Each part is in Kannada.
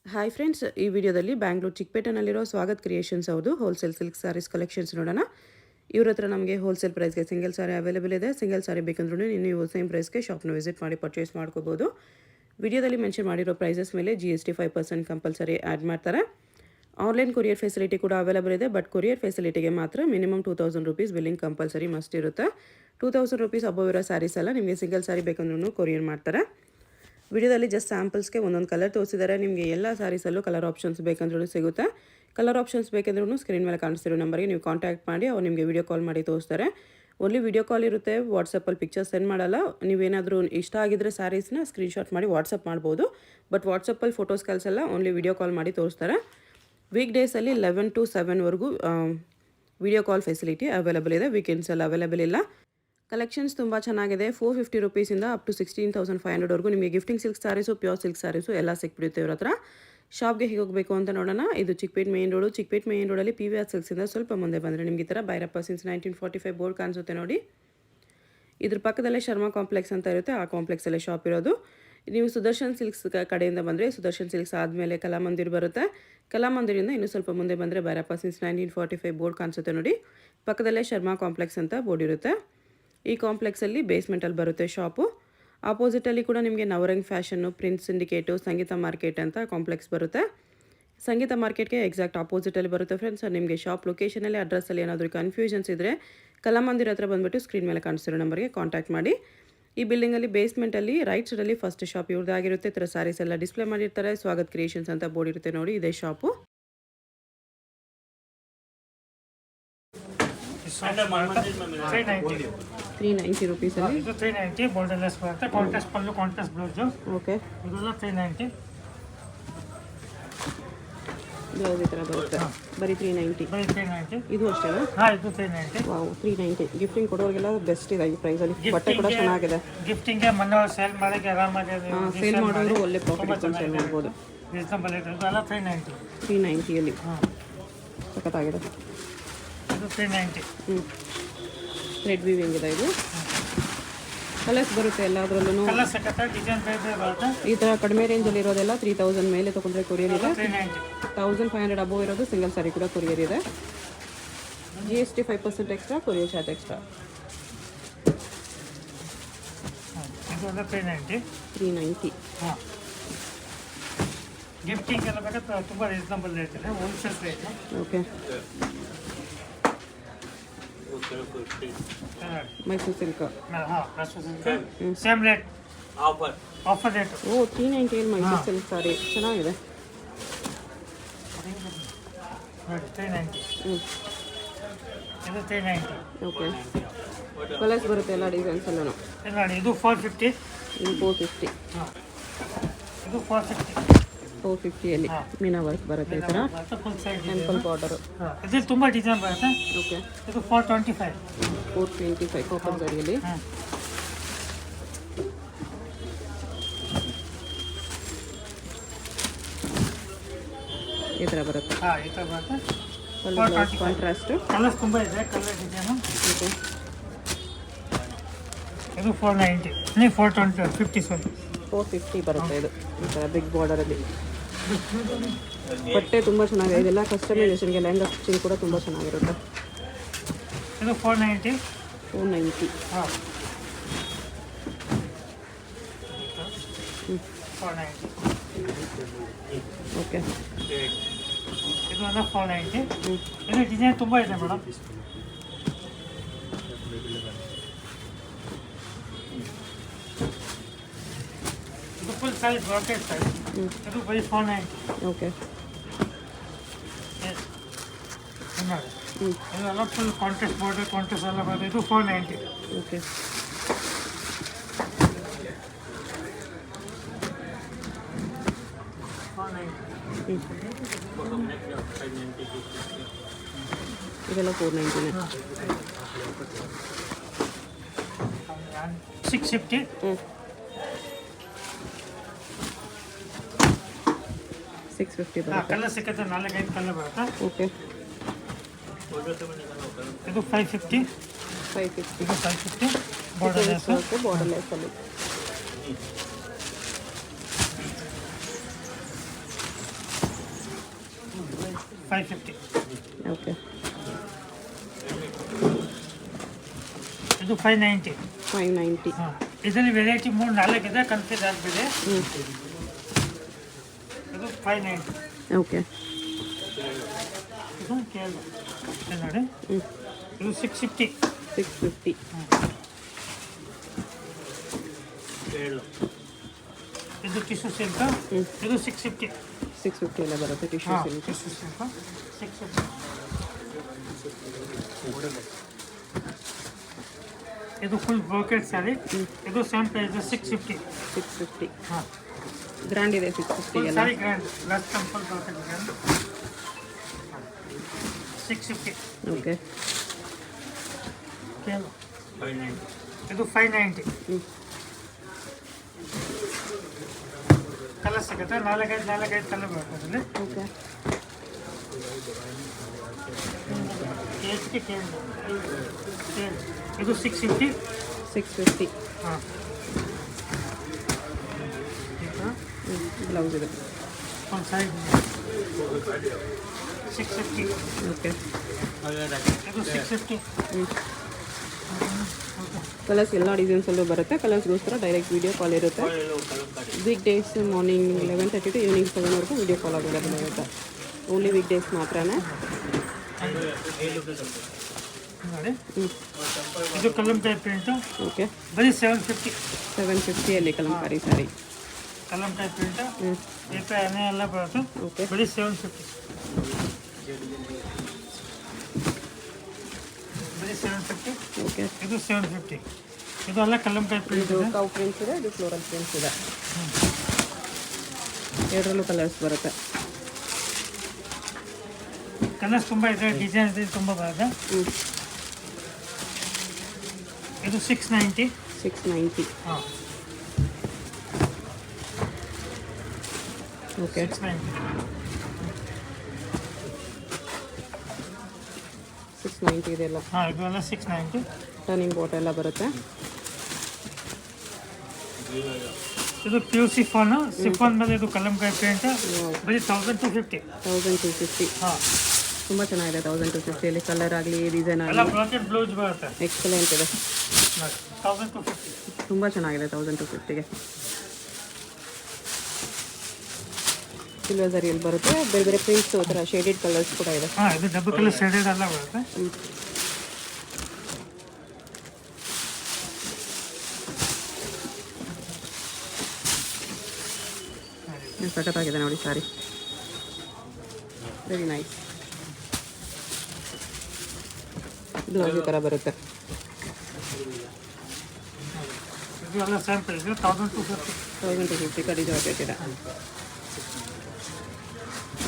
ಹಾಯ್ ಫ್ರೆಂಡ್ಸ್, ಈ ವಿಡಿಯೋದಲ್ಲಿ ಬ್ಯಾಂಗ್ಳೂರು ಚಿಕ್ಕಪೇಟೆನಲ್ಲಿರೋ ಸ್ವಾಗತ್ ಕ್ರಿಯೇಷನ್ಸ್ ಅವ್ರದ್ದು ಹೋಲ್ಸೇಲ್ ಸಿಲ್ಕ್ ಸ್ಯಾರೀಸ್ ಕಲೆಕ್ಷನ್ಸ್ ನೋಡೋಣ. ಇವ್ರ ಹತ್ರ ನಮಗೆ ಹೋಲ್ಸೇಲ್ ಪ್ರೈಸ್ಗೆ ಸಿಂಗಲ್ ಸಾರಿ ಅವೈಲೇಬಲ್ ಇದೆ. ಸಿಂಗಲ್ ಸಾರಿ ಬೇಕಂದ್ರೂ ನೀವು ಸೇಮ್ ಪ್ರೈಸ್ಗೆ ಶಾಪ್ನ ವಿಸಿಟ್ ಮಾಡಿ ಪರ್ಚೇಸ್ ಮಾಡ್ಕೋಬೋದು. ವಿಡಿಯೋದಲ್ಲಿ ಮೆನ್ಷನ್ ಮಾಡಿರೋ ಪ್ರೈಸಸ್ ಮೇಲೆ GST 5% ಕಂಪಲ್ಸರಿ ಆ್ಯಡ್ ಮಾಡ್ತಾರೆ. ಆನ್ಲೈನ್ ಕೊರಿಯರ್ ಫೆಸಿಲಿಟಿ ಕೂಡ ಅವೈಲೇಬಲ್ ಇದೆ. ಬಟ್ ಕೊರಿಯರ್ ಫೆಸಿಲಿಟಿಗೆ ಮಾತ್ರ minimum 2000 rupees billing compulsory must ಇರುತ್ತೆ. 2000 ರೂಪೀಸ್ ಅಬೋವ್ ಇರೋ ಸ್ಯಾರೀಸ್ ಎಲ್ಲ ನಿಮಗೆ ಸಿಂಗಲ್ ಸಾರಿ ಬೇಕಂದ್ರೂ ಕೊರಿಯರ್ ಮಾಡ್ತಾರೆ. ವಿಡಿಯೋದಲ್ಲಿ ಜಸ್ಟ್ ಸ್ಯಾಂಪಲ್ಸ್ಗೆ ಒಂದೊಂದು ಕಲರ್ ತೋರಿಸಿದ್ದಾರೆ. ನಿಮಗೆ ಎಲ್ಲ ಸ್ಯಾರೀಸಲ್ಲೂ ಕಲರ್ ಆಪ್ಷನ್ಸ್ ಬೇಕಂದ್ರೂ ಸಿಗುತ್ತೆ. ಕಲರ್ ಆಪ್ಷನ್ಸ್ ಬೇಕಂದ್ರೂ ಸ್ಕ್ರೀನ್ ಮೇಲೆ ಕಾಣಿಸ್ತಿರೋ ನಂಬರ್ಗೆ ನೀವು ಕಾಂಟ್ಯಾಕ್ಟ್ ಮಾಡಿ ಅವ್ರು ನಿಮಗೆ ವಿಡಿಯೋ ಕಾಲ್ ಮಾಡಿ ತೋರಿಸ್ತಾರೆ. ಓನ್ಲಿ ವಿಡಿಯೋ ಕಾಲ್ ಇರುತ್ತೆ, ವಾಟ್ಸಪ್ಪಲ್ಲಿ ಪಿಕ್ಚರ್ಸ್ ಸೆಂಡ್ ಮಾಡಲ್ಲ. ನೀವೇನಾದರೂ ಇಷ್ಟ ಆಗಿದ್ದರೆ ಸ್ಯಾರೀಸ್ನ ಸ್ಕ್ರೀನ್ಶಾಟ್ ಮಾಡಿ ವಾಟ್ಸಪ್ ಮಾಡ್ಬೋದು. ಬಟ್ ವಾಟ್ಸಪ್ಪಲ್ಲಿ ಫೋಟೋಸ್ ಕಳಿಸಲ್ಲ, ಓನ್ಲಿ ವಿಡಿಯೋ ಕಾಲ್ ಮಾಡಿ ತೋರಿಸ್ತಾರೆ. ವೀಕ್ ಡೇಸಲ್ಲಿ 11 to 7ವರೆಗೂ ವಿಡಿಯೋ ಕಾಲ್ ಫೆಸಿಲಿಟಿ ಅವೈಲೇಬಲ್ ಇದೆ. ವೀಕೆಂಡ್ಸಲ್ಲಿ ಅವೈಲೇಬಲ್ ಇಲ್ಲ. ಕಲೆಕ್ಷನ್ಸ್ ತುಂಬ ಚೆನ್ನಾಗಿದೆ. 450 ರೂಪೀಸಿಂದ ಅಪ್ ಟು 16,500ವರೆಗೂ ನಿಮಗೆ gifting silk sarees, pure silk sarees ಎಲ್ಲ ಸಿಕ್ಬಿಡುತ್ತೆ ಇವ್ರ ಹತ್ರ. ಶಾಪ್ಗೆ ಹೇಗೆ ಹೋಗಬೇಕು ಅಂತ ನೋಡೋಣ. ಇದು Chikkapete main road. Chikkapete main ರೋಡಲ್ಲಿ PVR ಸಿಲ್ಕ್ಸಿಂದ ಸ್ವಲ್ಪ ಮುಂದೆ ಬಂದರೆ ನಿಮಗೆ ಈ ಥರ ಭೈರಪ್ಪ ಸಿನ್ಸ್ 1945 ಬೋರ್ಡ್ ಕಾಣಿಸುತ್ತೆ ನೋಡಿ. ಇದ್ರ ಪಕ್ಕದಲ್ಲೇ ಶರ್ಮಾ ಕಾಂಪ್ಲೆಕ್ಸ್ ಅಂತ ಇರುತ್ತೆ. ಆ ಕಾಂಪ್ಲೆಕ್ಸಲ್ಲೇ ಶಾಪ್ ಇರೋದು. ನೀವು ಸುದರ್ಶನ್ ಸಿಲ್ಕ್ಸ್ ಕಡೆಯಿಂದ ಬಂದರೆ ಸುದರ್ಶನ್ ಸಿಲ್ಕ್ಸ್ ಆದಮೇಲೆ ಕಲಾಮಂದಿರ್ ಬರುತ್ತೆ. ಕಲಾಮಂದಿರಿಂದ ಇನ್ನೂ ಸ್ವಲ್ಪ ಮುಂದೆ ಬಂದರೆ ಭೈರಪ್ಪ ಸಿನ್ಸ್ 1945 ಬೋರ್ಡ್ ಕಾಣಿಸುತ್ತೆ ನೋಡಿ. ಪಕ್ಕದಲ್ಲೇ ಶರ್ಮಾ ಕಾಂಪ್ಲೆಕ್ಸ್ ಅಂತ ಬೋರ್ಡ್ ಇರುತ್ತೆ. ಈ ಕಾಂಪ್ಲೆಕ್ಸಲ್ಲಿ ಬೇಸ್ಮೆಂಟಲ್ಲಿ ಬರುತ್ತೆ ಶಾಪು. ಆಪೋಸಿಟಲ್ಲಿ ಕೂಡ ನಿಮಗೆ ನವರಂಗ್ ಫ್ಯಾಷನ್ನು, ಪ್ರಿನ್ಸ್ ಸಿಂಡಿಕೇಟು, ಸಂಗೀತ ಮಾರ್ಕೆಟ್ ಅಂತ ಕಾಂಪ್ಲೆಕ್ಸ್ ಬರುತ್ತೆ. ಸಂಗೀತ ಮಾರ್ಕೆಟ್ಗೆ ಎಕ್ಸಾಕ್ಟ್ ಆಪೋಸಿಟಲ್ಲಿ ಬರುತ್ತೆ ಫ್ರೆಂಡ್ಸ್. ನಿಮಗೆ ಶಾಪ್ ಲೊಕೇಶನಲ್ಲಿ ಅಡ್ರೆಸ್ಸಲ್ಲಿ ಏನಾದರೂ ಕನ್ಫ್ಯೂಷನ್ಸ್ ಇದ್ದರೆ ಕಲಾಮಂದಿರ ಹತ್ರ ಬಂದುಬಿಟ್ಟು ಸ್ಕ್ರೀನ್ ಮೇಲೆ ಕಾಣಿಸ್ತಿರೋ ನಂಬರ್ಗೆ ಕಾಂಟ್ಯಾಕ್ಟ್ ಮಾಡಿ. ಈ ಬಿಲ್ಡಿಂಗಲ್ಲಿ ಬೇಸ್ಮೆಂಟಲ್ಲಿ ರೈಟ್ ಸೈಡಲ್ಲಿ ಫಸ್ಟ್ ಶಾಪ್ ಇವ್ರದ್ದಾಗಿರುತ್ತೆ. ಈ ಥರ ಸ್ಯಾರೀಸ್ ಎಲ್ಲ ಡಿಸ್ಪ್ಲೇ ಮಾಡಿರ್ತಾರೆ. ಸ್ವಾಗತ್ ಕ್ರಿಯೇಷನ್ಸ್ ಅಂತ ಬೋರ್ಡ್ ಇರುತ್ತೆ ನೋಡಿ, ಇದೇ ಶಾಪು. 390 ರೂಪೀಸಲ್ಲಿ ಇದು 390 ಬಾರ್ಡರ್ಲೆಸ್ ಬರುತ್ತೆ. ಕಾಂಟ್ರಾಸ್ಟ್ ಪಲ್ಲು, ಕಾಂಟ್ರಾಸ್ಟ್ ಬ್ಲೌಸು. ಓಕೆ, ಇದೆಲ್ಲ 390. ಬ್ಲೌಸ್ ಈ ಥರ ಬರುತ್ತೆ. ಬರೀ 390. ಬರೀ 390. ಇದು ಅಷ್ಟೇನಾ? ಹಾಂ, ಇದು 390. ವಾವ್, 390. ಗಿಫ್ಟಿಂಗ್ ಕೊಡೋರಿಗೆಲ್ಲ ಬೆಸ್ಟ್ ಇದೆ ಈ ಪ್ರೈಸಲ್ಲಿ. ಬಟ್ಟೆ ಕೂಡ ಚೆನ್ನಾಗಿದೆ. ಗಿಫ್ಟಿಂಗ್ಗೆ ಮನೆ ಸೇಲ್ ಮಾಡೋಕ್ಕೆ ಆರಾಮಾಗಿ ಸೇಲ್ ಮಾಡೋರು ಒಳ್ಳೆ ಪ್ರಾಫಿಟ್ ಸೇಲ್ ಮಾಡ್ಬೋದು. Reasonable rate. ಇದೆಲ್ಲ 390. 390ಯಲ್ಲಿ ಹಾಂ, ಸಖತ್ತಾಗಿದೆ. ಇದು 390. ಥ್ರೆಡ್ ವೀವಿಂಗ್ ಇದೆ. ಇದು ಕಲರ್ಸ್ ಬರುತ್ತೆ ಎಲ್ಲದರಲ್ಲೂ. ಕಲರ್ ಸಕತ್ತ ಡಿಸೈನ್ ಬೇರೆ ಬರುತ್ತೆ. ಈ ಥರ ಕಡಿಮೆ ರೇಂಜಲ್ಲಿ ಇರೋದೆಲ್ಲ 3000 ಮೇಲೆ ತೊಗೊಂಡ್ರೆ ಕೊರಿಯರ್ ಇದೆ. 390. 1500 ಅಬೋವ್ ಇರೋದು ಸಿಂಗಲ್ ಸಾರಿ ಕೂಡ ಕೊರಿಯರ್ ಇದೆ. GST 5% extra, courier charge extra. ಇದೆಲ್ಲ 390. 390. ಹಾಂ, ಗಿಫ್ಟಿಂಗ್ ಎಲ್ಲ ಬೇಕಾದ್ರೆ ತುಂಬ ರೀಸನಬಲ್ ರೇಟ್ ಇದೆ. Wholesale rate. Okay, Mysuru silk. ಹಾಂ, ಸೇಮ್ ರೇಟ್. Offer rate. ಓ, 390 ಮೈಸೂರು ಸಿಲ್ಕ್ ಸಾರಿ ಚೆನ್ನಾಗಿದೆ. ನೋಡಿ, 390. ಇದು 390. ಓಕೆ, ಕಲರ್ಸ್ ಬರುತ್ತೆ ಎಲ್ಲ ಡಿಸೈನ್ಸ್ ಎಲ್ಲನೂ. ಇದು ನೋಡಿ, ಇದು 450. ಇದು 450. ಹಾಂ, ಇದು 450. 450ಯಲ್ಲಿ ಮೀನಾ ವರ್ಕ್ ಬರುತ್ತೆ ಈ ಥರ. Full size temple border. ಇದು ತುಂಬ ಡಿಸೈನ್ ಬರುತ್ತೆ. ಓಕೆ, ಇದು 425. 425 ಕಾಪರ್ ಜರಿಯಲ್ಲಿ. ಹಾಂ, ಈ ಥರ ಬರುತ್ತೆ. ಹಾಂ, ಈ ಥರ ಬರುತ್ತೆ. ಕಾಂಟ್ರಾಸ್ಟು. ಕಲರ್ಸ್ ತುಂಬ ಇದೆ. Colour design. ಓಕೆ, ಇದು 490. ನೀವು 450 ಸಾರಿ 450 ಬರುತ್ತೆ. ಇದು ಈ ಥರ ಬಿಗ್ ಬಾರ್ಡರಲ್ಲಿ ಬಟ್ಟೆ ತುಂಬ ಚೆನ್ನಾಗಿದೆ. ಇದೆಲ್ಲ ಕಸ್ಟಮೈಸೇಷನ್ಗೆ ಲೆಹಂಗಾ ಸ್ಟಿಚಿಂಗ್ ಕೂಡ ತುಂಬ ಚೆನ್ನಾಗಿರುತ್ತೆ. ಇದು 490. 490. ಹಾಂ, 490. ಓಕೆ, ಇದು ಒಂದು 490. ಇದು ಡಿಸೈನ್ ತುಂಬ ಇದೆ ಮೇಡಮ್. ಇದು ಫುಲ್ ಸೈಜ್ ಬ್ರಾಕೆಟ್ ಸೈಜ್. ಇದು ಬರೀ 490. ಓಕೆ, ನೋಡಿ, ಇದೆಲ್ಲ ಫುಲ್ ಕಾಂಟ್ರಾಸ್ಟ್ ಬಾರ್ಡರ್, ಕಾಂಟ್ರಾಸ್ಟ್ ಎಲ್ಲ ಬರುತ್ತೆ. ಇದು 490. ಓಕೆ, ಇದೆಲ್ಲ 490ನೇ. 650. 650 ಹಾಂ, ಬರುತ್ತೆ. ಕಲರ್ ಸಿಕ್ಕತ್ತೆ. 4-5 ಕಲರ್ ಬರುತ್ತೆ. ಓಕೆ, ಇದು 550. 550. ಇದು 550. ಬಾರ್ಡರ್ಲೆಸ್. ಬಾರ್ಡರ್ಲೆಸ್ಸಲ್ಲಿ. 550. ಓಕೆ. ಇದು 590. 590. ಹಾಂ, ಇದರಲ್ಲಿ ವೆರೈಟಿ 3-4 ಇದೆ, ಕನ್ಫ್ಯೂಸ್ ಆಗಬೇಡಿ. ಇದು 590. ಓಕೆ. ಇದು ಕೇಳಿ ನೋಡಿ, ಇದು 650. 650. ಇದು ಟಿಶ್ಯೂ ಸಿಲ್ಕ್, ಇದು 650. 650 ಎಲ್ಲ ಬರುತ್ತೆ ಟಿಶ್ಯೂ ಸಿಲ್ಕ್. Tissue silk 650. ಇದು ಫುಲ್ ಬ್ರೋಕೆಟ್ ಸ್ಯಾರಿ, ಇದು ಸೇಮ್ ಪ್ರೈಸ್ 650. 650. ಹಾಂ, ಗ್ರ್ಯಾಂಡ್ ಇದೆ 650 ಫುಲ್ ಎಲ್ಲ. Sari grand, last temple brocade grand 650. Okay. ಕೇಳು, ಇದು 590. ಕಲರ್ ಸಿಗುತ್ತೆ, 4-5 ಕಲರ್ ಬರ್ತದೆ. ಓಕೆ. ಇದು 650. 650. ಹಾಂ, ಬ್ಲೌಸ್ ಇದೆ. ಒಂದು ಸೈಡ್ 650. ಓಕೆ. ಇದು 650. ಕಲರ್ಸ್ ಎಲ್ಲ ಡಿಸೈನ್ಸಲ್ಲೂ ಬರುತ್ತೆ. ಕಲರ್ಸ್ಗೋಸ್ಕರ ಡೈರೆಕ್ಟ್ ವೀಡಿಯೋ ಕಾಲ್ ಇರುತ್ತೆ. Weekdays morning 11:30 to evening 7ವರೆಗೂ ವೀಡಿಯೋ ಕಾಲ್ ಅವೈಲೇಬಲ್ ಇರುತ್ತೆ. ಓನ್ಲಿ ವೀಕ್ ಡೇಸ್ ಮಾತ್ರನೇ. ನೋಡಿ, ಇದು ಕಲಂಕಾರಿ ಪ್ರಿಂಟು, ಓಕೆ. ಬರೀ 750. 750 ಕಲಂಕಾರಿ ಸ್ಯಾರಿ. ಕಲಂಕಾರಿ ಪ್ರಿಂಟು, ಎಣ್ಣೆ ಎಲ್ಲ ಬರುತ್ತೆ. ಓಕೆ. ಬರೀ 750. ಬರೀ 750. ಓಕೆ. ಇದು 750. ಇದು ಎಲ್ಲ ಕಲಂಕಾರಿ ಪ್ರಿಂಟ್ ಇದು ಇದೆ. ಕೌ ಪ್ರಿಂಟ್ಸ್ ಇದೆ, ಇದು ಫ್ಲೋರಲ್ ಪ್ರಿಂಟ್ಸ್ ಇದೆ. ಎರಡರಲ್ಲೂ ಕಲರ್ಸ್ ಬರುತ್ತೆ. ಕಲರ್ಸ್ ತುಂಬ ಇದೆ, ಡಿಸೈನ್ ಇದೆ, ತುಂಬ ಬರುತ್ತೆ. ಇದು 690. 690. ಹಾಂ, ಓಕೆ. 690. 690 ಇದೆಲ್ಲ. ಹಾಂ, ಇದು ಎಲ್ಲ 690. ಟರ್ನಿಂಗ್ ಬೋಟ್ ಎಲ್ಲ ಬರುತ್ತೆ. ಇದು ಪ್ಯೂರ್ ಸಿಫಾನ್, ಸಿಫಾನ್ ಮೇಲೆ ಇದು ಕಲಂಕಾರಿ ಪ್ರಿಂಟ್, ಬರೀ 1250. 1250. ಹಾಂ, ತುಂಬ ಚೆನ್ನಾಗಿದೆ. 1250 ಕಲರ್ ಆಗಲಿ ಡಿಸೈನ್ ಎಲ್ಲ ಆಗಲಿ ಬ್ರಾಕೆಟ್ ಬ್ಲೌಸ್ ಬರುತ್ತೆ. ಎಕ್ಸಲೆಂಟ್ ಇದೆ. ನೋಡಿ, 1250. ತುಂಬ ಚೆನ್ನಾಗಿದೆ 1250ಗೆ. ಸಿಲ್ವರ್ ಝರಿಯಲ್ಲಿ ಬರುತ್ತೆ. ಬೇರೆ ಬೇರೆ ಪ್ರಿಂಟ್ಸ್ ಥರ ಶೇಡೆಡ್ ಕಲರ್ಸ್ ಕೂಡ ಇದೆ. ಹಾಂ, ಇದು ಡಬಲ್ ಕಲರ್ ಶೇಡೆಡ್ ಎಲ್ಲ ಬರುತ್ತೆ. ಸಖತ್ತಾಗಿದೆ ನೋಡಿ ಸಾರಿ. Very nice. ಬ್ಲೌಸ್ ಈ ಥರ ಬರುತ್ತೆ. ಇದು ಎಲ್ಲ ಸೇಮ್ ಪ್ರೈಸ್ 1250. 1250 ಕಡಿ ಜಾಕೆಟ್ ಇದೆ.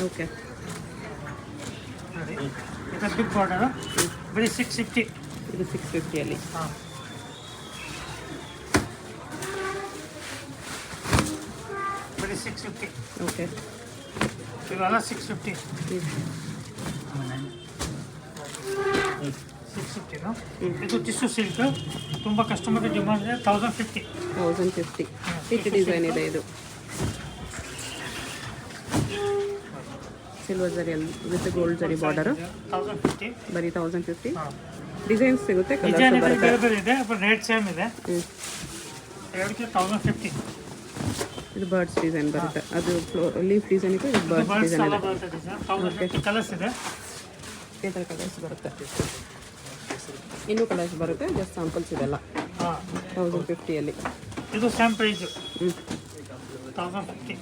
ಓಕೆ. ನೋಡಿ, ಇದು ಬಿಗ್ ಬಾರ್ಡರ್, ಬರೀ 650. ಇದು 650 ಹಾಂ, ಬರೀ 650. ಓಕೆ. ಇವೆಲ್ಲ 650. 650. ಇದು ಟಿಶ್ಯೂ ಸಿಲ್ಕ್, ತುಂಬ ಕಸ್ಟಮರ್ ಡಿಮಾಂಡ್ ಇದೆ. 1050. 1050 ಹಿಟ್ ಡಿಸೈನ್ ಇದೆ. ಇದು ಸಿಲ್ವರ್ ಜರಿಯಲ್ಲಿ ವಿತ್ ಗೋಲ್ಡ್ ಜರಿ ಬಾರ್ಡರು. 1050. ಬರೀ 1050. ಹಾಂ, ಡಿಸೈನ್ಸ್ ಸಿಗುತ್ತೆ, ಡಿಸೈನ್ ಕಲರ್ಸ್ ಇದೆ, ಬರುತ್ತೆ. ಬೇರೆ ಬೇರೆ ಇದೆ, ಬಟ್ ರೇಟ್ ಸೇಮ್ ಇದೆ. ಎರಡಕ್ಕೆ 1050. ಇದು ಬರ್ಡ್ಸ್ ಡಿಸೈನ್ ಬರುತ್ತೆ. ಅದು ಲೀಫ್ ಡಿಸೈನ್ ಇದೆ, ಇದು ಬರ್ಡ್ಸ್ ಬರ್ಡ್ಸ್ ಡಿಸೈನ್ ಎಲ್ಲ ಇದೆ. ಬರುತ್ತೆ ಡಿಸೈನ್. 1050 ಕಲರ್ಸ್ ಇದೆ. ಈ ಥರ ಕಲರ್ಸ್ ಬರುತ್ತೆ. ಇನ್ನೂ ಕಲರ್ಸ್ ಬರುತ್ತೆ, ಜಸ್ಟ್ ಸ್ಯಾಂಪಲ್ಸ್ ಇದೆಲ್ಲ. ಹಾಂ, 1050. ಇದು ಸೇಮ್ ಪ್ರೈಸ್ ಹ್ಞೂ 1050.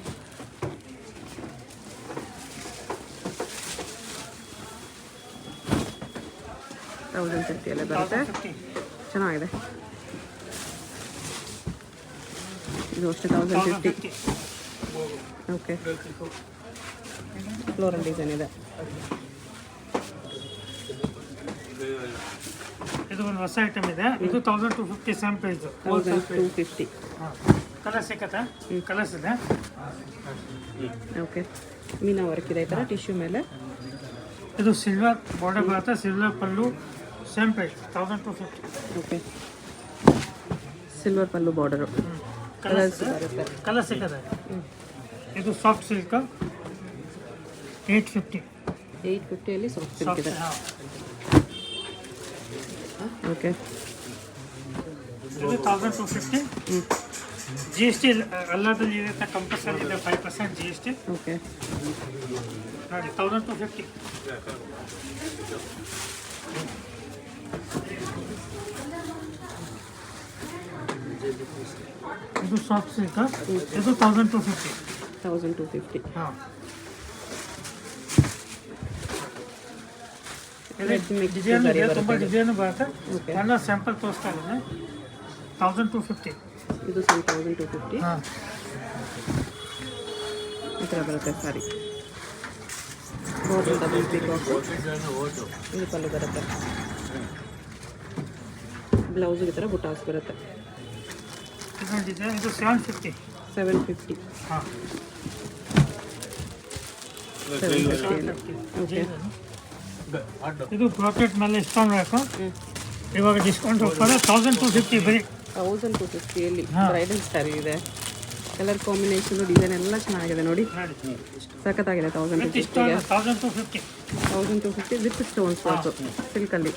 ಬರುತ್ತೆ. 1050. ಚೆನ್ನಾಗಿದೆ. ಇದು ಅಷ್ಟೇ 1050. ಓಕೆ. ಫ್ಲೋರಲ್ ಡಿಸೈನ್ ಇದೆ. ಇದು ಒಂದು ಹೊಸ ಐಟಮ್ ಇದೆ. ಇದು 1250 ಸೇಮ್ ಪ್ರೈಸ್. 1250. ಹಾಂ, ಕಲರ್ ಸಿಕ್ಕತ್ತಾ? ಕಲರ್ಸ್ ಇದೆ. ಓಕೆ. ಮೀನಾ ವರ್ಕ್ ಇದೆ ಈ ಥರ ಟಿಶ್ಯೂ ಮೇಲೆ. ಇದು ಸಿಲ್ವರ್ ಬಾರ್ಡರ್ ಬರುತ್ತೆ, silver pallu, same price 1250. Okay. Silver pallu border. Colours ಬರುತ್ತೆ. ಕಲರ್ ಸಿಕ್ಕತ್ತೆ. ಇದು ಸಾಫ್ಟ್ ಸಿಲ್ಕ್ 850. 850 ಸಾಫ್ಟ್ ಸಿಲ್ಕ್ ಇದೆ. ಹಾಂ ಓಕೆ. ಇದು 1250. GST ಎಲ್ಲದಲ್ಲಿ ಇರುತ್ತೆ, ಕಂಪಲ್ಸರಿ ಇದೆ 5% GST. ಓಕೆ. ನೋಡಿ 1250. ಇದು ಸಾಫ್ಟ್ ಸಿಲ್ಕ್, ಇದು 1250. 1250. ಹಾಂ Red mix ಡಿಸೈನ್ ಸರಿ ಇದೆ, ಬರುತ್ತೆ ತುಂಬ ಇದು. ಡಿಸೈನ್ ಬರುತ್ತೆ. ಓಕೆ. ನನ್ನ ಸ್ಯಾಂಪಲ್ ತೋರಿಸ್ತಾ ಇದ್ದೀನಿ. 1250. ಇದು ಸಹ 1250. ಹಾಂ ಈ ಥರ ಬರುತ್ತೆ ಸಾರಿ. Border double peacock. ಇದು ಪಲ್ಲು ಬರುತ್ತೆ. ಬ್ಲೌಸ್ ಈ ಥರ ಬುಟಾಸ್ ಬರುತ್ತೆ. ಇದು ಡಿಸೈನ್, ಇದು 750. 750. ಹಾಂ 750. ಓಕೆ. ಇದು ಬ್ರಾಕೆಟ್ ಮೇಲೆ ಇಷ್ಟೊಂದು ಬೇಕು. ಇವಾಗ ಡಿಸ್ಕೌಂಟ್ ಹೋಗ್ತಾರೆ 1250 ಬರೀ. 1250 ಹಾಂ. ಬ್ರೈಡಲ್ ಸ್ಯಾರಿ ಇದೆ. ಕಲರ್ ಕಾಂಬಿನೇಷನ್ ಡಿಸೈನ್ ಎಲ್ಲ ಚೆನ್ನಾಗಿದೆ ನೋಡಿ. ನೋಡಿ ಸಖತ್ತಾಗಿದೆ. ವಿತ್ 1250ಗೆ. ಇಷ್ಟೊಂದು 1250. 1250 ವಿತ್ ಸ್ಟೋನ್ಸ್ ವರ್ಕ್ ಸಿಲ್ಕಲ್ಲಿ.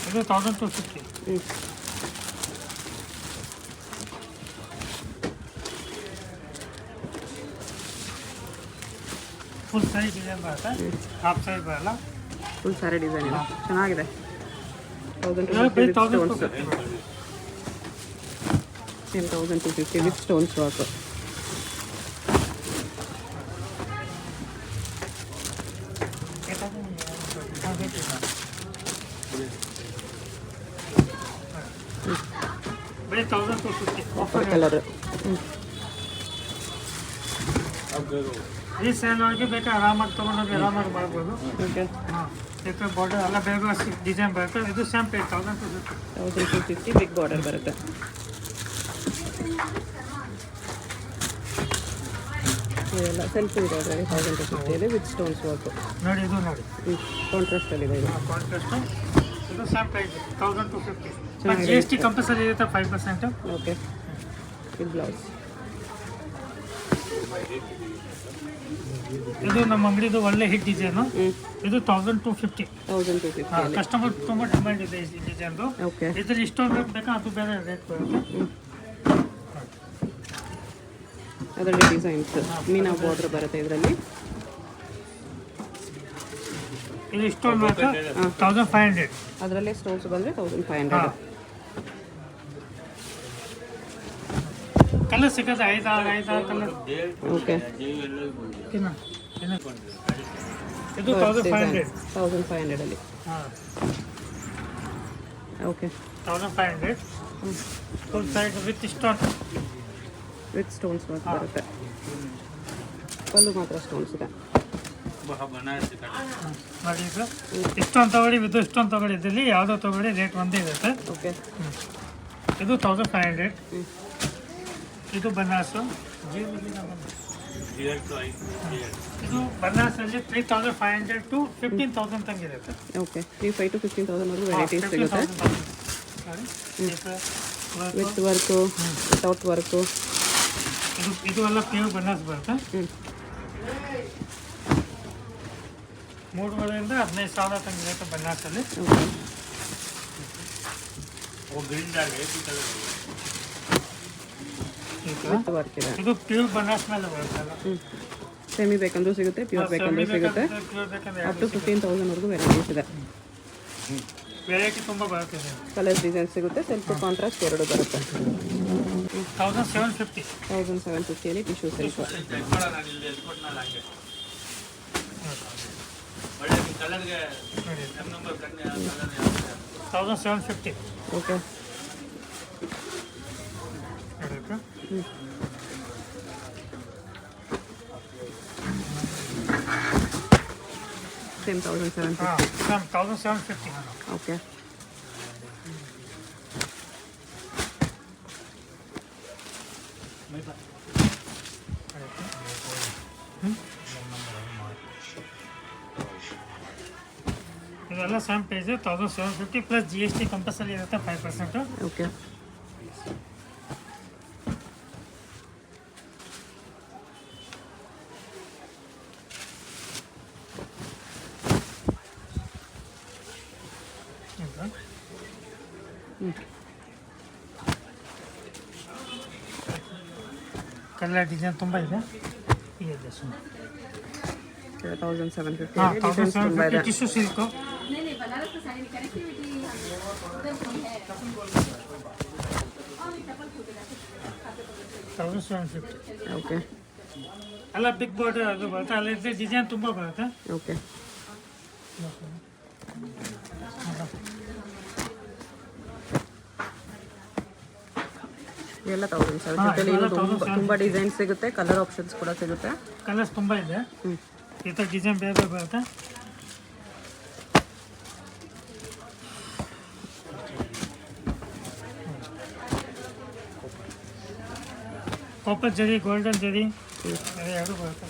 ಇದು 1250. ಹ್ಞೂ. ಫುಲ್ ಸೈಜ್ ಡಿಸೈನ್ ಬರುತ್ತೆ, ಹಾಫ್ ಸೈಜ್ ಬರಲ್ಲ. ಫುಲ್ ಸ್ಯಾರಿ ಡಿಸೈನ್ ಇದೆ, ಚೆನ್ನಾಗಿದೆ. ಬರೀ 1250 ಸ್ಟೋನ್ಸ್. 1250. 1250 with stones work. ಬರೀ 1250. Offer colour. ಈ ಸೇಲ್ ಒಳಗೆ ಬೇಕಾದ್ರೆ ಆರಾಮಾಗಿ ತೊಗೊಂಡೋಗಿ ಆರಾಮಾಗಿ ಮಾಡ್ಬೋದು. ಓಕೆ. ಹಾಂ, ಬೇಕಾದ್ರೆ ಬಾರ್ಡರ್ ಎಲ್ಲ ಬೇಗ ಡಿಸೈನ್ ಬರುತ್ತೆ. ಇದು ಸೇಮ್ ಪ್ರೈಸ್ 1250. 1250 ಬಿಗ್ ಬಾರ್ಡರ್ ಬರುತ್ತೆ. ಇದೆಲ್ಲ ಸೆಲ್ಫ್ ಇದೆ ಅದರಲ್ಲಿ 1250 ವಿತ್ ಸ್ಟೋನ್ಸ್ ವರ್ಕ್. ನೋಡಿ ಇದು ನೋಡಿ ಕಾಂಟ್ರಾಸ್ಟಲ್ಲಿದೆ ಇದು. ಕಾಂಟ್ರಾಸ್ಟ್. ಇದು ಸೇಮ್ ಪ್ರೈಸ್ 1250. ಚೆನ್ನಾಗಿದೆ. GST ಕಂಪಲ್ಸರಿ ಇರುತ್ತೆ 5%. ಓಕೆ. ಇದು ಬ್ಲೌಸ್. ಇದು ನಮ್ಮ ಅಂಗಡಿದು ಒಳ್ಳೆ ಹಿಟ್ ಡಿಸೈನು. ಇದು 1250. 1250 ಕಸ್ಟಮರ್ ತುಂಬ ಡಿಮ್ಯಾಂಡ್ ಇದೆ ಈ ಡಿಸೈನ್ದು. ಓಕೆ. ಇದ್ರಲ್ಲಿ ಇಷ್ಟೊಂದು ಬೇಕಾ ಅದು ಬೇರೆ ರೇಟ್ ಬರುತ್ತೆ. ಅದರಲ್ಲಿ ಡಿಸೈನ್ಸ್ ಮೀನಾ ಬಾರ್ಡರ್ ಬರುತ್ತೆ ಇದರಲ್ಲಿ. ಇದು ಇಷ್ಟೊಂದು ಬೇಕಾ 1500. ಅದರಲ್ಲೇ ಸ್ಟೋನ್ಸ್ ಬಂದರೆ 1500. ಕಲರ್ ಸಿಗುತ್ತೆ, ಐದಾರು ಕಲರ್. ಓಕೆ. ಇದು 1500. 1500 ಅಲ್ಲಿ. ಹಾಂ, okay. 1500 full side with stone. With stones work ಬರುತ್ತೆ. ಪಲ್ಲು ಮಾತ್ರ ಸ್ಟೋನ್ಸ್ ಇದೆ. ನೋಡಿ ಇದು ಇಷ್ಟೊಂದು ತಗೊಳ್ಳಿ, ಇದು ಇಷ್ಟೊಂದು ತಗೊಳ್ಳಿ. ಇದರಲ್ಲಿ ಯಾವುದೋ ತಗೊಳ್ಳಿ ರೇಟ್ ಒಂದೇ ಇರುತ್ತೆ. ಓಕೆ. ಇದು 1500. ಇದು ಬನಾರಸು. ಇದು ಬನಾರಸಲ್ಲಿ 3500 to 15,000 ತನಕ ಇರುತ್ತೆ. ಓಕೆ. 3500 to 15,000 ವರೆಗೂ ವೆರೈಟೀಸ್ ಸಿಗುತ್ತೆ. With work without work. ಇದು ಎಲ್ಲ ಪ್ಯೂರ್ ಬನಾರಸ್ ಬರುತ್ತೆ. 3,000ರಿಂದ 15,000 ತನಕ ಇರುತ್ತೆ ಬನಾರಸಲ್ಲಿ. ಓಕೆ. ವಿತ್ ವರ್ಕ್ ಇದೆ. ಇದು ಪ್ಯೂರ್ ಬನಾರಸ್ ಮೇಲೆ ಬರುತ್ತೆ. ಸೆಮಿ ಬೇಕಂದ್ರೂ ಸಿಗುತ್ತೆ, ಪ್ಯೂರ್ ಬೇಕಂದ್ರೂ ಸಿಗುತ್ತೆ. ಪ್ಯೂರ್ ಬೇಕಂದ್ರೆ ಅಪ್ ಟು 15,000 ವರೆಗೂ ವೆರೈಟೀಸ್ ಇದೆ. ವೆರೈಟಿ ತುಂಬ ಬರುತ್ತೆ. ಕಲರ್ ಡಿಸೈನ್ ಸಿಗುತ್ತೆ. ಸೆಲ್ಫ್ ಕಾಂಟ್ರಾಸ್ಟ್ ಎರಡು ಬರುತ್ತೆ. 1750. 1750 ಟಿಶ್ಯೂ ಸಿಲ್ಕ್. ನೋಡಿ 1750. ಓಕೆ. ಸೇಮ್ 1750. 1750. ಓಕೆ. ಇದೆಲ್ಲ same price 1750 plus GST compulsory ಇರುತ್ತೆ 5%. ಓಕೆ. ಕಲರ್ ಡಿಸೈನ್ ತುಂಬ ಇದೆ. ಇದೆ ಸುಮ್ಮನೆ 1750 ಹಾಂ, ಡಿಸೈನ್ಸ್ ತುಂಬ ಇದೆ. Tissue silk. ಓಕೆ ಎಲ್ಲ ಬಿಗ್ ಬಾರ್ಡರ್ ಅದು ಬರುತ್ತೆ, ಅಲ್ಲಿ ಡಿಸೈನ್ ತುಂಬ ಬರುತ್ತೆ. ಓಕೆ ಇವೆಲ್ಲ 1000 ಸರ್. ಜೊತೆಲಿ ಇನ್ನು ತುಂಬ ಡಿಸೈನ್ ಸಿಗುತ್ತೆ, ಕಲರ್ ಆಪ್ಷನ್ಸ್ ಕೂಡ ಸಿಗುತ್ತೆ. ಕಲರ್ಸ್ ತುಂಬ ಇದೆ. ಈ ಥರ ಡಿಸೈನ್ ಬೇರೆ ಬೇರೆ ಬರುತ್ತೆ. ಕಾಪರ್ ಜರಿ, ಗೋಲ್ಡನ್ ಜರಿ ಎರಡು ಬರುತ್ತೆ.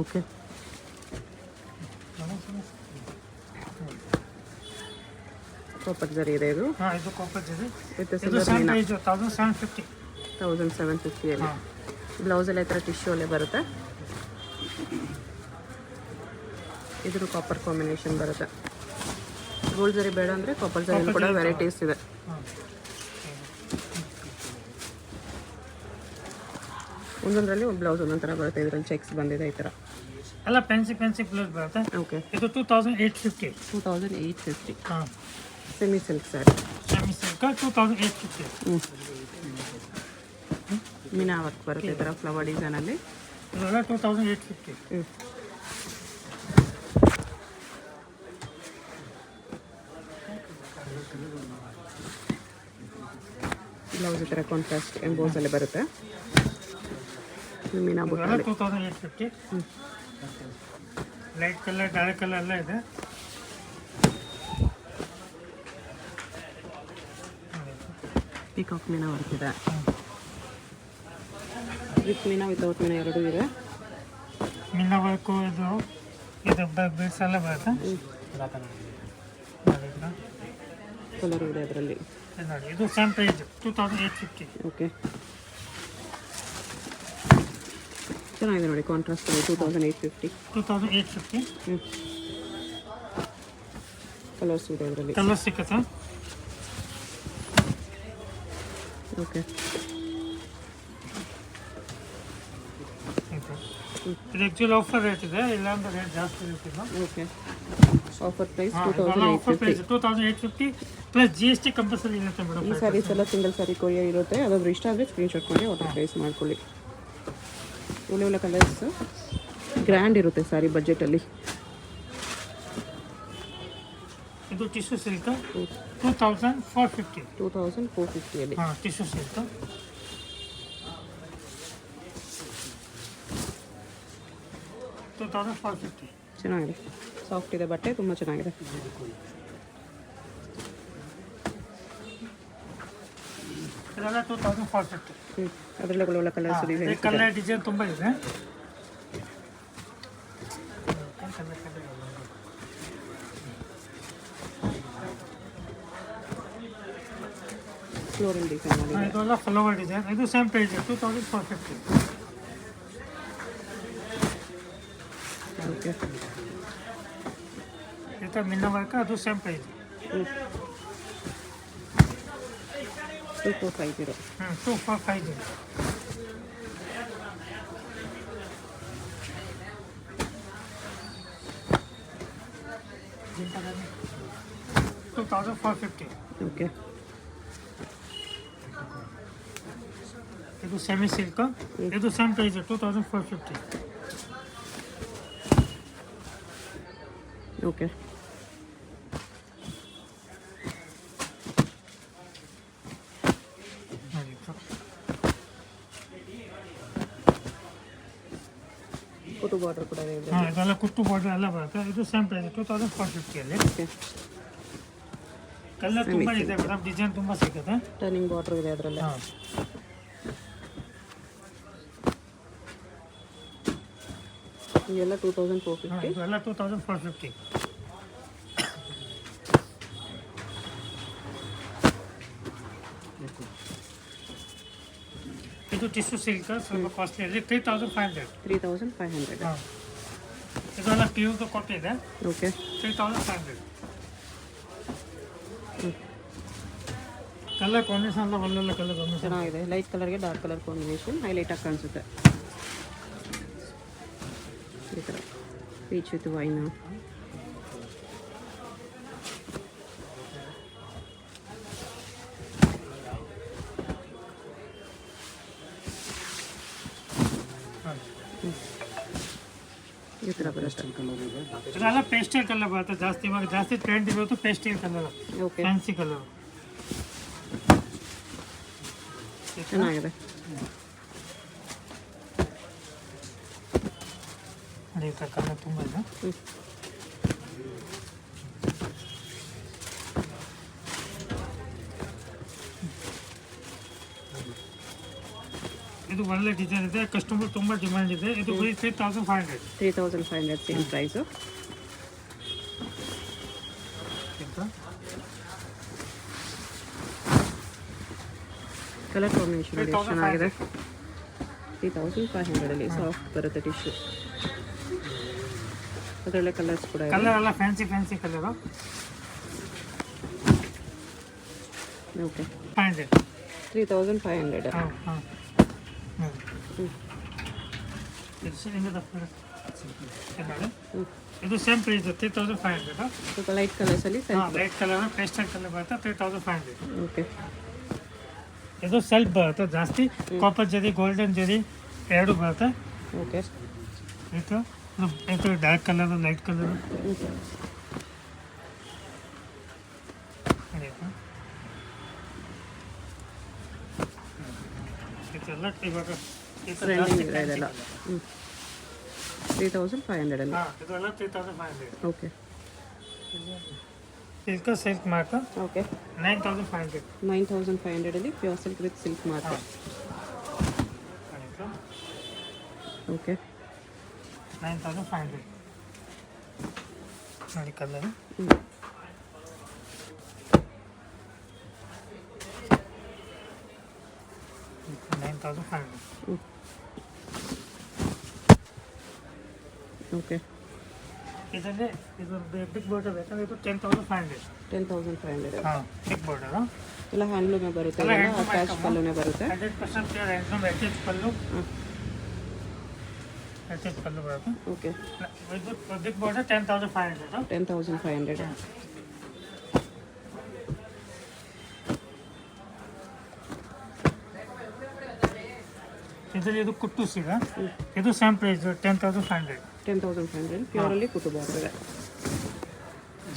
ಓಕೆ ಕಾಪರ್ ಜರಿ ಇದೆ ಇದು. ಹಾಂ, ಇದು ಕಾಪರ್ ಜರಿ. ವಿತ್ ಇದು ಸಿಲ್ವರ್ ಸೇಮ್ ಮೀನಾ ಪ್ರೈಸ್ 1750. 1750 ಅಲ್ಲಿ. ಬ್ಲೌಸಲ್ಲಿ ಈ ಥರ ಟಿಶ್ಯೂ ಅಲ್ಲೇ ಬರುತ್ತೆ. ಇದ್ರ ಕಾಪರ್ ಕಾಂಬಿನೇಷನ್ ಬರುತ್ತೆ. ಗೋಲ್ಡ್ ಜರಿ ಬೇಡ ಅಂದರೆ ಕಾಪರ್ ಜರಿ ಕೂಡ ವೆರೈಟೀಸ್ ಇದೆ. ಒಂದೊಂದರಲ್ಲಿ ಒಂದು ಬ್ಲೌಸ್ ಒಂದೊಂದು ಥರ ಬರುತ್ತೆ. ಇದರಲ್ಲಿ ಚೆಕ್ಸ್ ಬಂದಿದೆ ಈ ಥರ. ಎಲ್ಲ ಪೆನ್ಸಿ ಬ್ಲೌಸ್ ಬರುತ್ತೆ. ಓಕೆ ಇದು 2850. 2850 ಹಾಂ, semi silk sari. Semi silk 2850. ಮೀನಾ ವರ್ಕ್ ಬರುತ್ತೆ ಈ ಥರ ಫ್ಲವರ್ ಡಿಸೈನಲ್ಲಿ. ಇದೆಲ್ಲ 2850. ಬ್ಲೌಸ್ ಈ ಥರ ಕಾಂಟ್ರಾಸ್ಟ್ ಎಂಬೋಸಲ್ಲಿ ಬರುತ್ತೆ. ಮೀನಾ ಇದೆಲ್ಲ ಬುಟ್ಟಲ್ಲಿ 2850. ಲೈಟ್ ಕಲರ್, ಡಾರ್ಕ್ ಕಲರ್ ಎಲ್ಲ ಇದೆ. ಪಿಕಾಕ್ ಮೀನಾ ವರ್ಕ್ ಇದೆ. ವಿತ್ ಮೀನಾ ವಿತೌಟ್ ಮೀನಾ ಎರಡೂ ಇದೆ. ಮೀನಾ ವರ್ಕು ಇದು ಬೀಡ್ಸ್ ಎಲ್ಲ ಬರುತ್ತೆ. ಕಲರ್ ಇದೆ ಅದರಲ್ಲಿ. ನೋಡಿ, ಇದು ಸೇಮ್ ಪ್ರೈಸ್ 2850. ಓಕೆ ಚೆನ್ನಾಗಿದೆ ನೋಡಿ, ಕಾಂಟ್ರಾಸ್ಟ್ 2850. 2850. ಕಲರ್ಸ್ ಇದೆ ಅದರಲ್ಲಿ. ಕಲರ್ ಸಿಕ್ಕುತ್ತೆ. ಓಕೆ ಇದು ಆ್ಯಕ್ಚುಲಿ ಆಫರ್ ರೇಟ್ ಇದೆ, ಇಲ್ಲಾಂದ್ರೆ ರೇಟ್ ಜಾಸ್ತಿ ಇರ್ತಿಲ್ಲ. Okay offer price offer 2850. 2850 plus GST compulsory ಇರುತ್ತೆ ಮೇಡಮ್. ಈ ಸ್ಯಾರೀಸ್ ಎಲ್ಲ ಸಿಂಗಲ್ ಸ್ಯಾರಿ ಕೊರಿಯರ್ ಇರುತ್ತೆ. ಅದಾದ್ರೂ ಇಷ್ಟ ಆದರೆ ಸ್ಕ್ರೀನ್ಶಾಟ್ ಮಾಡಿ ಆರ್ಡರ್ ಪ್ಲೇಸ್ ಮಾಡ್ಕೊಳ್ಳಿ. ಒಳ್ಳೆ ಕಲರ್ಸ್ ಗ್ರ್ಯಾಂಡ್ ಇರುತ್ತೆ ಸ್ಯಾರಿ ಬಜೆಟಲ್ಲಿ. ಇದು ಟಿಶ್ಯೂ ಸಿಲ್ಕ್ 2450. 2450 ಅಲ್ಲಿ. ಹಾಂ, ಟಿಶ್ಯೂ ಸಿಲ್ಕ್. ಚೆನ್ನಾಗಿದೆ, ಸಾಫ್ಟ್ ಇದೆ ಬಟ್ಟೆ, ತುಂಬ ಚೆನ್ನಾಗಿದೆ. ಇದೆಲ್ಲ 2450. ಅದರಲ್ಲೇ ಒಳ್ಳೆ ಕಲರ್ಸ್ ಇದೆ. ಕಲರ್ ಡಿಸೈನ್ ತುಂಬ ಇದೆ. ಫ್ಲೋರಲ್ ಡಿಸೈನ್ ಆಗಿದೆ. ಇದೆಲ್ಲ ಫ್ಲವರ್ ಡಿಸೈನ್. ಇದು ಸೇಮ್ ಪ್ರೈಸ್ 2450. ಓಕೆ ಈ ಥರ ಮಿನ್ನ ವರ್ಕ್ ಅದು ಸೇಮ್ ಪ್ರೈಸ್. 2450. 2450. $2,450. ಓಕೆ ಇದು ಸೆಮಿ ಸಿಲ್ಕ್. ಇದು ಸೇಮ್ ಪ್ರೈಸ್ 2450. ಓಕೆ ಕುಟು ಬಾರ್ಡರ್ ಕೂಡ ಇದೆ. ಹಾಂ, ಇದೆಲ್ಲ ಕುಟ್ಟು ಬಾರ್ಡರ್ ಎಲ್ಲ ಬರುತ್ತೆ. ಇದು ಸೇಮ್ ಪ್ರೈಸ್ 2450 ಅಲ್ಲಿ. ಓಕೆ ಕಲರ್ ತುಂಬ ಇದೆ ಮೇಡಮ್, ಡಿಸೈನ್ ತುಂಬ ಸಿಗುತ್ತೆ. ಟರ್ನಿಂಗ್ ಬಾರ್ಡರ್ ಇದೆ ಅದರಲ್ಲಿ. ಹಾಂ, ಇವೆಲ್ಲ 2450. ಇದೆಲ್ಲ 2450. ಇದು ಟಿಶ್ಯೂ ಸಿಲ್ಕ್ ಸ್ವಲ್ಪ ಕಾಸ್ಟ್ಲಿ ಅಲ್ಲಿ 3500. 3500. ಹಾಂ, ಇದೆಲ್ಲ ಪ್ಯೂರ್ದು ಕಾಪಿ ಇದೆ. ಓಕೆ 3500. ಕಲರ್ ಕಾಂಬಿನೇಷನ್ ಎಲ್ಲ ಒಳ್ಳೆಲ್ಲ ಕಲರ್ ಕಾಂಬಿನೇಷನ್. ಚೆನ್ನಾಗಿದೆ. ಲೈಟ್ ಕಲರ್ಗೆ ಡಾರ್ಕ್ ಕಲರ್ ಕಾಂಬಿನೇಷನ್ ಹೈಲೈಟಾಗಿ ಕಾಣಿಸುತ್ತೆ. ಈ ಥರ ಪೀಚ್ ವಿತ್ ವೈನ್. ಈ ಥರ ಬರುತ್ತೆ. ಇದೆಲ್ಲ ಪೇಸ್ಟಲ್ ಕಲರ್ ಬರುತ್ತೆ ಜಾಸ್ತಿ. ಇವಾಗ ಜಾಸ್ತಿ ಟ್ರೆಂಡ್ ಇರೋದು pastel colour, okay, fancy colour. ಚೆನ್ನಾಗಿದೆ. ಈ ಥರ ಕಲರ್ ತುಂಬ ಇದೆ. ಇದು ಒಳ್ಳೆ ಡಿಸೈನ್ ಇದೆ, ಕಸ್ಟಮರ್ ತುಂಬ ಡಿಮ್ಯಾಂಡ್ ಇದೆ. ಇದು ಬರೀ 3500. 3500 ಸೇಮ್ ಪ್ರೈಸು. ಕಲರ್ ಕಾಂಬಿನೇಷನ್ ನೋಡಿ ಎಷ್ಟು ಚೆನ್ನಾಗಿದೆ. 3500 ಸಾಫ್ಟ್ ಬರುತ್ತೆ ಟಿಶ್ಯೂ. ಅದರಲ್ಲೇ ಕಲರ್ಸ್ ಕೂಡ ಇದೆ. ಕಲರ್ ಎಲ್ಲ ಫ್ಯಾನ್ಸಿ ಫ್ಯಾನ್ಸಿ ಕಲರು. ಓಕೆ, 500. 3500. ಹಾಂ ಹಾಂ. ಇದು ಸೇಮ್ ಪ್ರೈಸ್ 3500. ಸ್ವಲ್ಪ ಲೈಟ್ ಕಲರ್ಸಲ್ಲಿ ಲೈಟ್ ಕಲರ್ ಪೇಸ್ಟಲ್ ಕಲರ್ ಬರುತ್ತೆ 3500. ಓಕೆ, ಇದು ಸೆಲ್ಫ್ ಬರುತ್ತೆ ಜಾಸ್ತಿ. ಕಾಪರ್ ಜರಿ, ಗೋಲ್ಡನ್ ಜರಿ ಎರಡು ಬರುತ್ತೆ. ಓಕೆ, ಇದು ಡಾರ್ಕ್ ಕಲರ್, ಲೈಟ್ ಕಲರ್. ಇದೆಲ್ಲ ಇವಾಗ ಟ್ರೆಂಡಿಂಗ್ ಇದೆ ಇದೆಲ್ಲ. 3500 ಅಲ್ಲಿ. ಇದೆಲ್ಲ 3500. Okay, silk mark. ಓಕೆ, 9500. 9500 ಅಲ್ಲಿ pure silk with silk mark. Okay, 9500 ನೋಡಿ ಕಲರ್. ಓಕೆ, ಇದರಲ್ಲಿ ಇದು ಬಿಗ್ ಬಾರ್ಡರ್ ಬೇಕಂದ್ರೆ ಇದು 10500. 10500. ಹಾಂ, ಬಿಗ್ ಬಾರ್ಡರ್ ಎಲ್ಲ ಹ್ಯಾಂಡ್ಲೂಮೇ ಬರುತ್ತೆ, ಎಲ್ಲ ಎಲ್ಲ handloom ಅಟ್ಯಾಚ್ item. ಪಲ್ಲುನೇ ಬರುತ್ತೆ. 100% ಪ್ಯೂರ್ ಹ್ಯಾಂಡ್ಲೂಮ್ ಅಟ್ಯಾಚ್ ಪಲ್ಲು. ಅಟ್ಯಾಚ್ ಪಲ್ಲು ಬರುತ್ತೆ. ಓಕೆ, ಇದು ಬಿಗ್ ಬಾರ್ಡರ್ 10500. 10500. ಇದರಲ್ಲಿ ಇದು ಕುಟ್ಟುಸ್ ಇದೆ. ಇದು ಸೇಮ್ ಪ್ರೈಸ್ 10500. 10500 ಪ್ಯೂರಲ್ಲಿ ಕುಟು ಬರ್ತದೆ.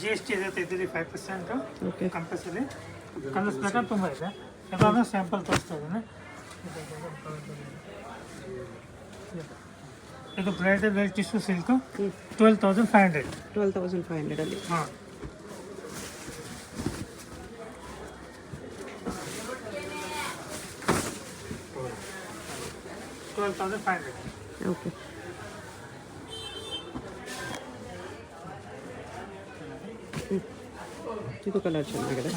GST ಇರುತ್ತೆ ಇದರಲ್ಲಿ 5%. Okay, compulsory. ಕಲರ್ಸ್ ಬೇಕಾದ್ರೆ ತುಂಬ ಇದೆ. ಇವಾಗ ಸ್ಯಾಂಪಲ್ ತೋರಿಸ್ತಾ ಇದ್ದೀನಿ. ಇದು ಬ್ರೈಡಲ್ ವೇರ್ ಟಿಶ್ಯೂ ಸಿಲ್ಕ್ 12500. 12500 ಅಲ್ಲಿ. ಹಾಂ, ಓಕೆ, ಇದು ಕಲರ್ ಚೆನ್ನಾಗಿದೆ.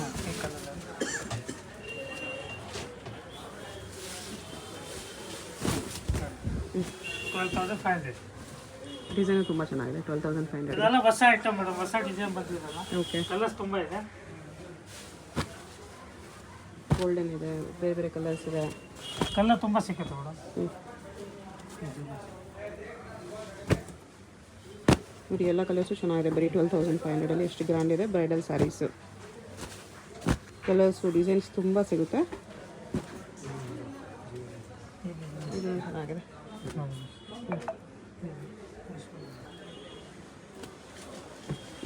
ಡಿಸೈನ್ ತುಂಬ ಚೆನ್ನಾಗಿದೆ. 12500. ಇದೆಲ್ಲ ಹೊಸ ಐಟಮ್ ಮೇಡಮ್, ಹೊಸ ಡಿಸೈನ್ ಬಂದಿರಲ್ಲ. ಓಕೆ, ಕಲರ್ಸ್ ತುಂಬ ಇದೆ. ಗೋಲ್ಡನ್ ಇದೆ, ಬೇರೆ ಬೇರೆ ಕಲರ್ಸ್ ಇದೆ. ಕಲರ್ ತುಂಬ ಸಿಕ್ಕುತ್ತೆ ಮೇಡಮ್. ನೋಡಿ ಎಲ್ಲ ಕಲರ್ಸು ಚೆನ್ನಾಗಿದೆ. ಬರೀ 12500 ಅಲ್ಲಿ ಎಷ್ಟು ಗ್ರ್ಯಾಂಡ್ ಇದೆ ಬ್ರೈಡಲ್ ಸ್ಯಾರೀಸು. ಕಲರ್ಸು ಡಿಸೈನ್ಸ್ ತುಂಬ ಸಿಗುತ್ತೆ. ಇದು ಚೆನ್ನಾಗಿದೆ.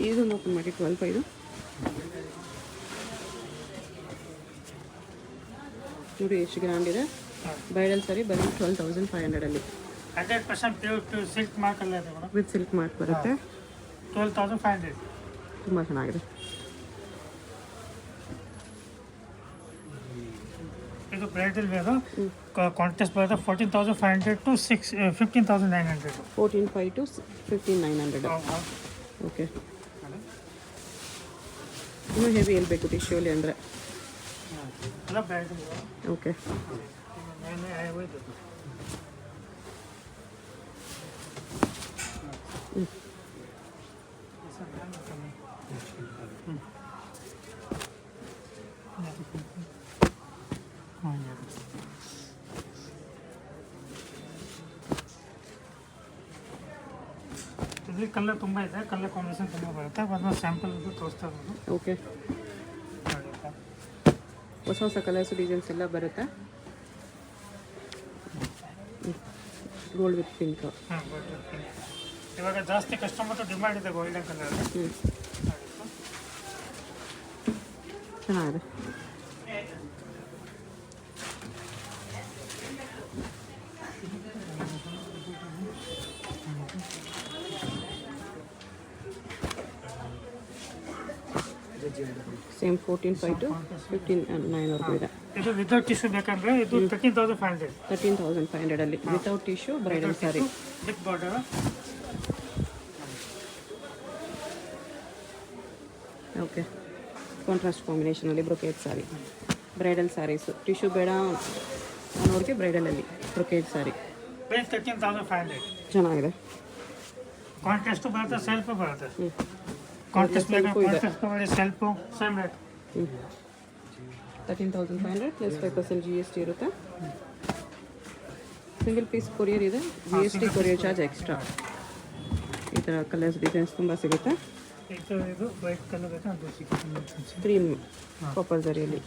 ಇದೊಂದು ಓಪನ್ ಮಾಡಿ 12 ನೋಡಿ ಎಷ್ಟು ಗ್ರ್ಯಾಂಡ್ ಇದೆ ಬ್ರೈಡಲ್ ಸ್ಯಾರಿ. ಬರೀ 12500 ಅಲ್ಲಿ 100% ಪ್ಯೂರ್ ಸಿಲ್ಕ್ ಮಾರ್ಕ್ ಅಲ್ಲ ಇದೆ ಮೇಡಮ್. ವಿತ್ ಸಿಲ್ಕ್ ಮಾರ್ಕ್ ಬರುತ್ತೆ. 12500. ತುಂಬ ಚೆನ್ನಾಗಿದೆ. ಇದು ಬ್ರೈಡಲ್ ವೇರು ಕಾಂಟೆಸ್ಟ್ ಬರುತ್ತೆ 14500 to 15900. 14,500 to 15,900. ಓಕೆ, ಇನ್ನೂ ಹೆವಿ ಎಲ್ಲಿ ಬೇಕು ಟಿಶ್ಯೂಲಿ ಅಂದರೆ. ಎಲ್ಲ ಬ್ರೈಡಲ್. ಓಕೆ, ಇದರಲ್ಲಿ ಕಲರ್ ತುಂಬ ಇದೆ, ಕಲರ್ ಕಾಂಬಿನೇಷನ್ ತುಂಬ ಬರುತ್ತೆ. ಒಂದು ಸ್ಯಾಂಪಲ್ ತೋರಿಸ್ತಾ ಇರೋದು ಓಕೆ. ನೋಡಿ. ಹೊಸ ಹೊಸ ಕಲರ್ಸು ಡಿಸೈನ್ಸ್ ಎಲ್ಲ ಬರುತ್ತೆ. Gold with pink. ಹಾಂ, ಇವಾಗ ಜಾಸ್ತಿ ಕಸ್ಟಮರ್ ಡಿಮ್ಯಾಂಡ್ ಇದೆ ಗೋಲ್ಡನ್ ಕಲರ್. ಚೆನ್ನಾಗಿದೆ. ಸೇಮ್ 14,500 to 15,900 ಇದೆ. ಇದು ವಿತೌಟ್ ಟಿಶ್ಯೂ ಬೇಕಂದ್ರೆ ಇದು 13,500. 13,500 ಅಲ್ಲಿ without tissue bridal sari. Big border. Okay. Contrast ಕಾಂಬಿನೇಷನಲ್ಲಿ brocade sari. Bridal saris tissue ಬೇಡ ಅನ್ನೋರಿಗೆ ಬ್ರೈಡಲಲ್ಲಿ ಬ್ರೊಕೇಟ್ ಸ್ಯಾರಿ. ಪ್ರೈಸ್ 13,500. ಚೆನ್ನಾಗಿದೆ. ಕಾಂಟ್ರಾಸ್ಟ್ ಬರುತ್ತೆ, ಸೆಲ್ಫ್ ಬರುತ್ತೆ. ಕಾಂಟ್ರಾಸ್ಟ್ ಮಾಡಿ self same rate. 13,500 plus 5% GST ಇರುತ್ತೆ. ಸಿಂಗಲ್ ಪೀಸ್ ಕೊರಿಯರ್ ಇದೆ. GST courier charge extra. ಈ ಥರ ಕಲರ್ಸ್ ಡಿಸೈನ್ಸ್ ತುಂಬ ಸಿಗುತ್ತೆ. ಇದು ವೈಟ್ ಕಲರ್ ಬೇಕಾ ಅದು ಸಿಗುತ್ತೆ. Cream copper ಜರಿಯಲ್ಲಿ